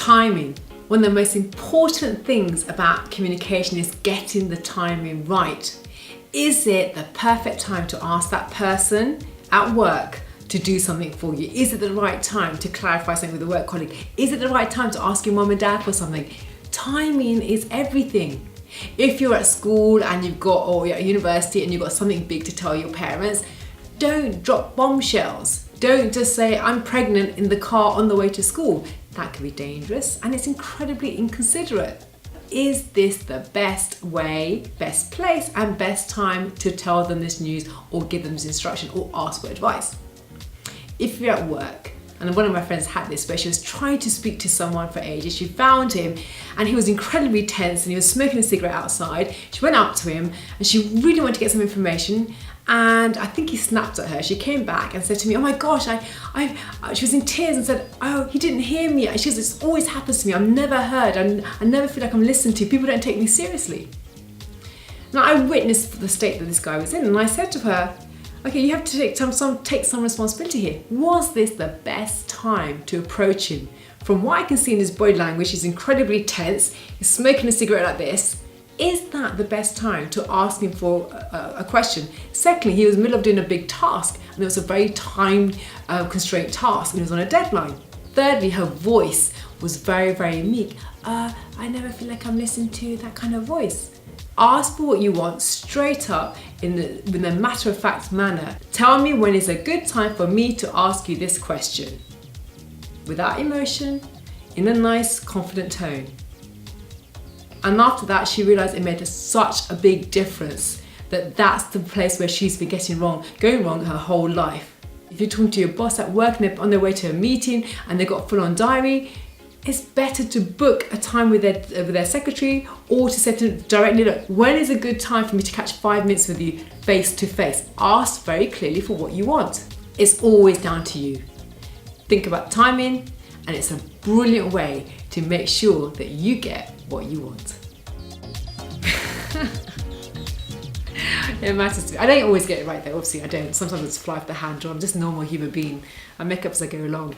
Timing. One of the most important things about communication is getting the timing right. Is it the perfect time to ask that person at work to do something for you? Is it the right time to clarify something with a work colleague? Is it the right time to ask your mum and dad for something? Timing is everything. If you're at school and or you're at university and you've got something big to tell your parents, don't drop bombshells. Don't just say, I'm pregnant in the car on the way to school. That can be dangerous and it's incredibly inconsiderate. Is this the best way, best place and best time to tell them this news or give them this instruction or ask for advice? If you're at work, and one of my friends had this where she was trying to speak to someone for ages, she found him and he was incredibly tense and he was smoking a cigarette outside. She went up to him and she really wanted to get some information, and I think he snapped at her. She came back and said to me, oh my gosh, she was in tears and said, oh, he didn't hear me. She says, this always happens to me. I'm never heard. I never feel like I'm listened to. People don't take me seriously. Now I witnessed the state that this guy was in and I said to her, okay, you have to take some responsibility here. Was this the best time to approach him? From what I can see in his body language, he's incredibly tense. He's smoking a cigarette like this. Is that the best time to ask him for a question? Secondly, he was in the middle of doing a big task and it was a very time constrained task and he was on a deadline. Thirdly, her voice was very, very meek. I never feel like I'm listened to, that kind of voice. Ask for what you want straight up in a matter-of-fact manner. Tell me when is a good time for me to ask you this question. Without emotion, in a nice, confident tone. And after that, she realized it made such a big difference that that's the place where she's been going wrong her whole life. If you're talking to your boss at work and they're on their way to a meeting and they've got full-on diary, it's better to book a time with their secretary or to say to them directly, look, when is a good time for me to catch 5 minutes with you face to face? Ask very clearly for what you want. It's always down to you. Think about timing, and it's a brilliant way to make sure that you get what you want. It matters to me. I don't always get it right though, obviously I don't. Sometimes it's fly off the handle. I'm just a normal human being. I make up as I go along.